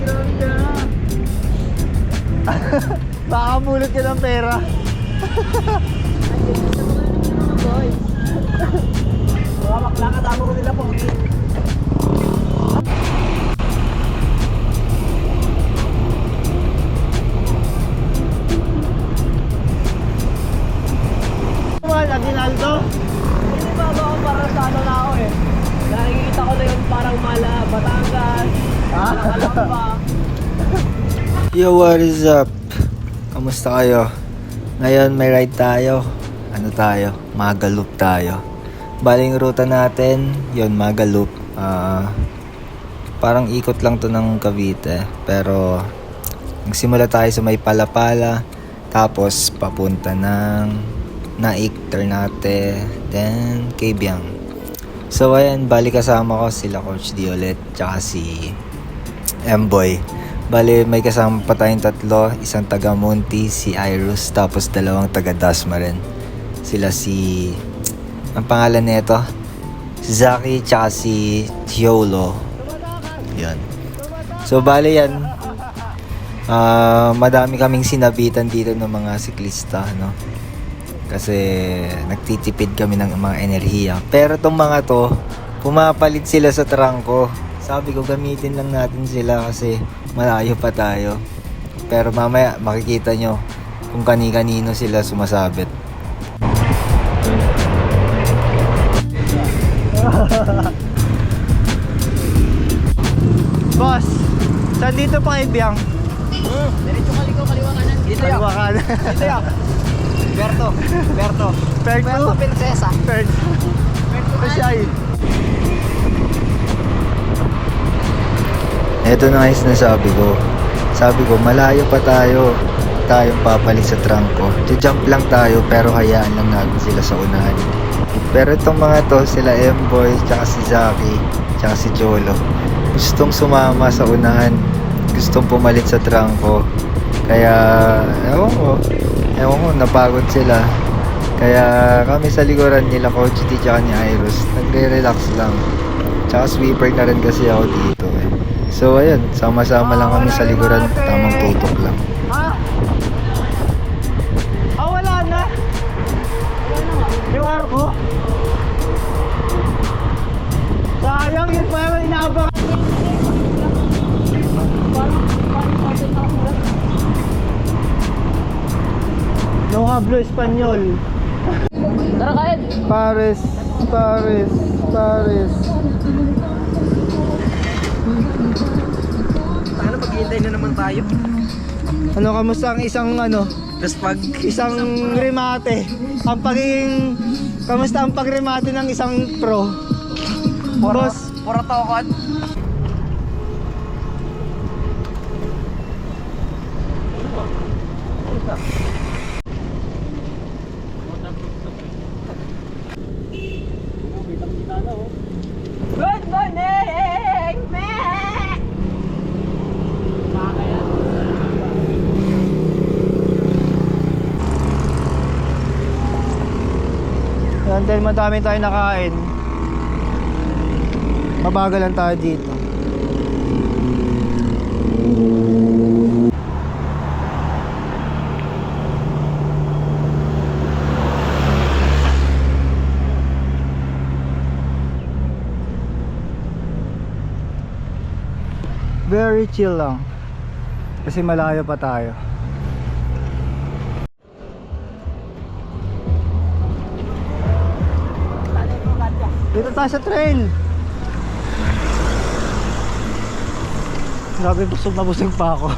Grabe ka. Baka mulot ka ng pera. Bakla ka, tamo ko nila po. Aguinaldo? Hindi ba ako para sa ano na ako eh. Nakikita ko na yung parang mala, Batangas, Kalamba. Yo, what is up? Kamusta kayo? Ngayon may ride tayo. Ano tayo? Magaloop tayo. Baling ruta natin, yun, Magaloop. Parang ikot lang to ng Cavite. Pero nagsimula tayo sa may Palapala. Tapos papunta ng Naik, Ternate, then Cabiang. So ayan, bali kasama ko sila Coach D ulit, tsaka si M-Boy. Bali may kasama pa tayong tatlo, isang taga Monty, si Iris, tapos dalawang taga Dasma rin. Sila si, ang pangalan nito, si Zaki, tsaka si Tiolo. Yun. So bali yan, madami kaming sinabitan dito ng mga siklista, no? Kasi nagtitipid kami ng mga enerhiya. Pero itong mga to, pumapalit sila sa trangko. Sabi ko gamitin lang natin sila kasi malayo pa tayo. Pero mamaya makikita nyo kung kani-kanino sila sumasabit. Boss, saan dito pa Ibiang? Diretso kaliwa kanan. Dito yan. Kaliwa kanan. Dito yan. Berto. Perto? Prinsesa. Perto siya eh. Ito na guys na sabi ko malayo pa tayong papalit sa trangko. Jump lang tayo pero hayaan lang natin sila sa unahan. Pero itong mga to, sila M-Boy, tsaka si Zaki, tsaka si Cholo, gustong sumama sa unahan, gustong pumalit sa trangko. Kaya ewan ko, napagod sila. Kaya kami sa likuran nila Coach D tsaka ni Iris, nagre-relax lang. Tsaka sweeper na rin kasi ako dito eh. So ayun, sama-sama lang kami sa likuran, tamang tutok lang. Wala na? Yung arko? Sayang, yun pa yung inaabang. No hablo Espanyol. Tara kain. Paris. Ano, maghihintay na naman tayo. Ano, kamusta ang isang isang remate? Kamusta ang pagremate ng isang pro? Boss, Pura tokot. Good morning, man! yan, dahil madami tayo nakain, mabagal lang tayo dito. Very chill lang kasi malayo pa tayo. Dito tayo sa trail. Grabe, busog na busog pa ako.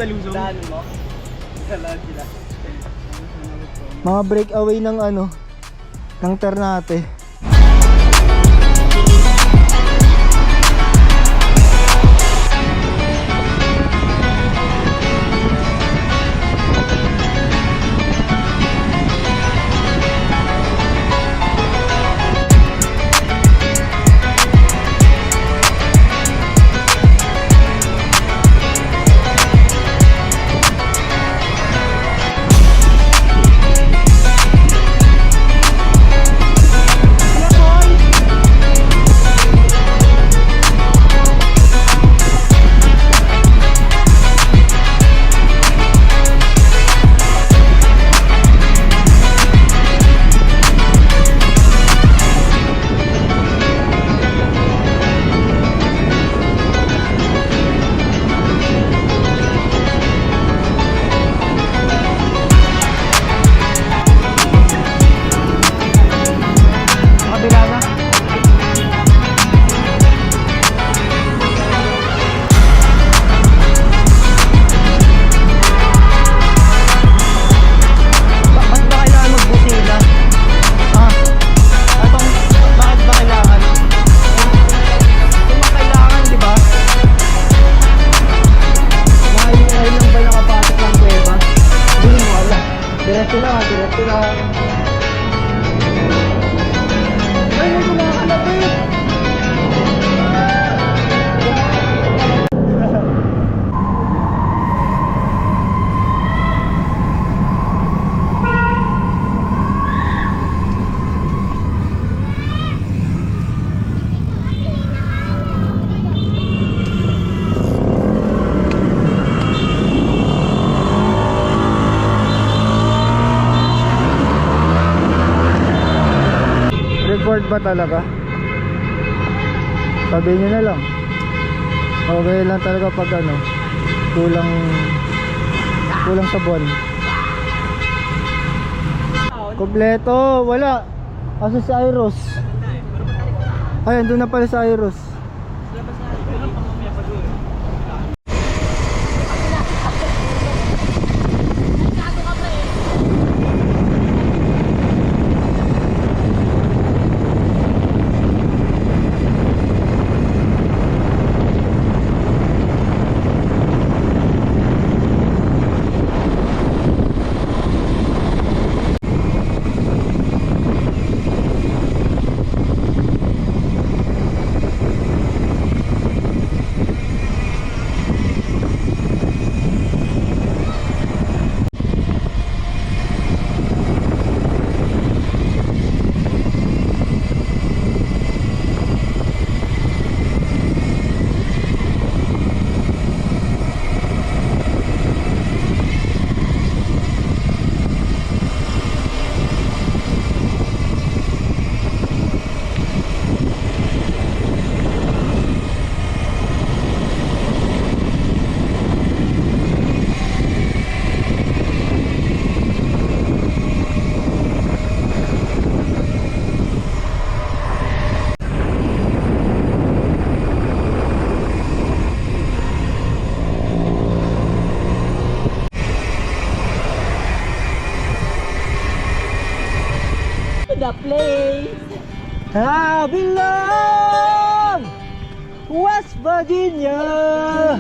sa Luzon. Daan mo. Galaan sila. Mga breakaway ng ano, ng Ternate. Kabila na. Bakit ba kailangan magbusina? Atong, bakit ba kailangan? Kung kailangan, di ba? Ay lang ba nakapatok ng kuweba? Hindi mo alam. Diretso lang, diretso lang. Ay, may kumakalapit! Record ba talaga? Sabihin nyo na lang. Okay lang talaga pag ano, kulang sa buwan. Kompleto, wala. Asa si Iros? Ay, andun na pala si Iros. The place I belong West Virginia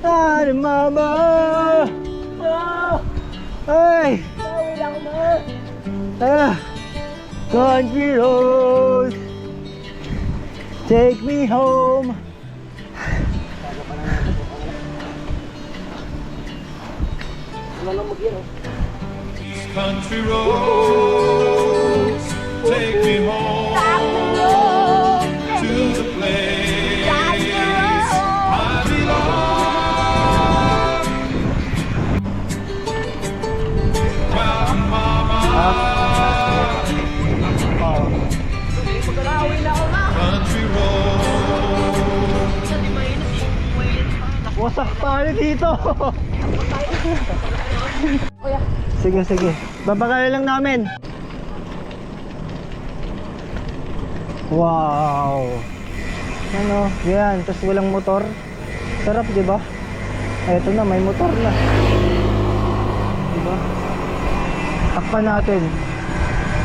and mama. Hey, country road, take me home. Country roads, take me home to the place I belong. Well, mama, country roads. Wasak tayo dito. Sige, sige. Babakaya lang namin. Wow. Ano, yan. Tapos walang motor. Sarap, di ba? Eto na, may motor na. Diba? Takpan natin.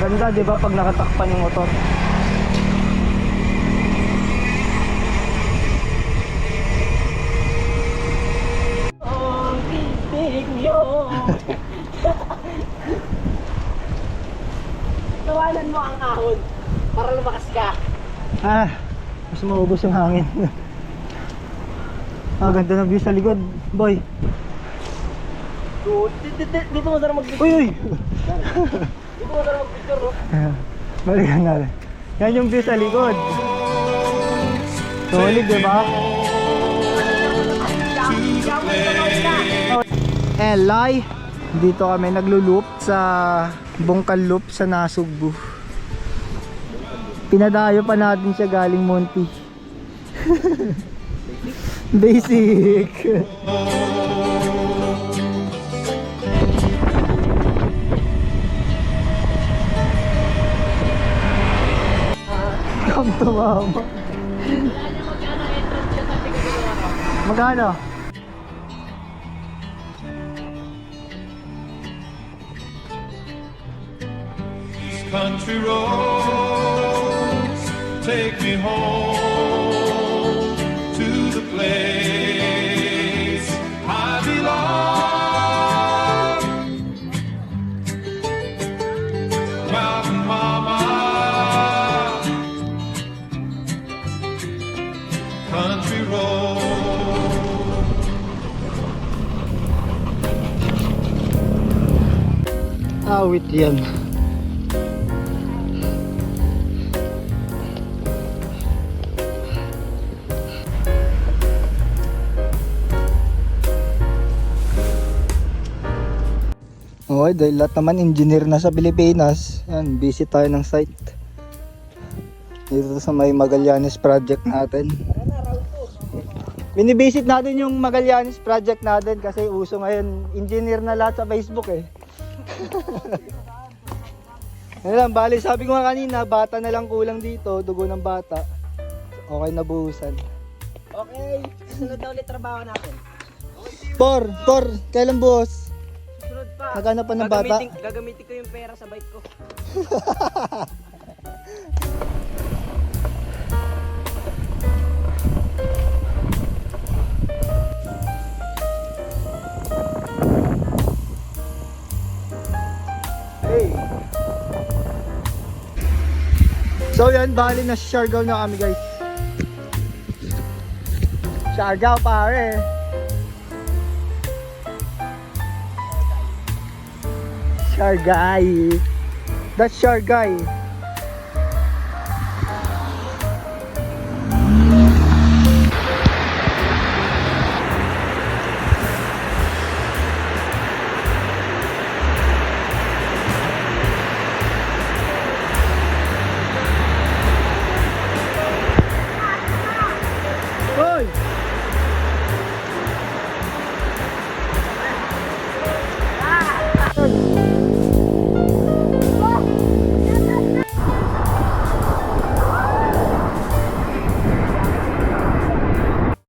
Ganda, diba, pag nakatakpan yung motor. Oh, big yo. Tawanan mo ang ahon para lumakas ka. Mas maubos yung hangin. Ganda ng view sa likod, boy. Dito mo sana mag-picture. Uy! Dito mo sana mag-picture, no? Balikan natin. Yan yung view sa likod. Solid, diba? Elay, dito kami naglo-loop sa Bungkal Loop sa Nasugbu. Pinadayo pa natin siya galing Monty. Basic. Come to mama. Magkano? Country roads take me home to the place I belong. Mountain mama, country road. Awit yan. Okay, dahil lahat naman engineer na sa Pilipinas, yan, busy tayo ng site. Dito sa may Magallanes project natin. Binibisit natin yung Magallanes project natin kasi uso ngayon, engineer na lahat sa Facebook eh. Yan lang, bali sabi ko nga kanina, bata na lang kulang dito, dugo ng bata. Okay na buhusan. Okay, sunod na ulit trabaho natin. Por, kailan buhos? Sunod pa. Naghanap pa ng bata? Gagamitin ko yung pera sa bike ko. Hey. So yan, bali na Siargao na kami guys. Siargao pare. Siargay. That's Siargay.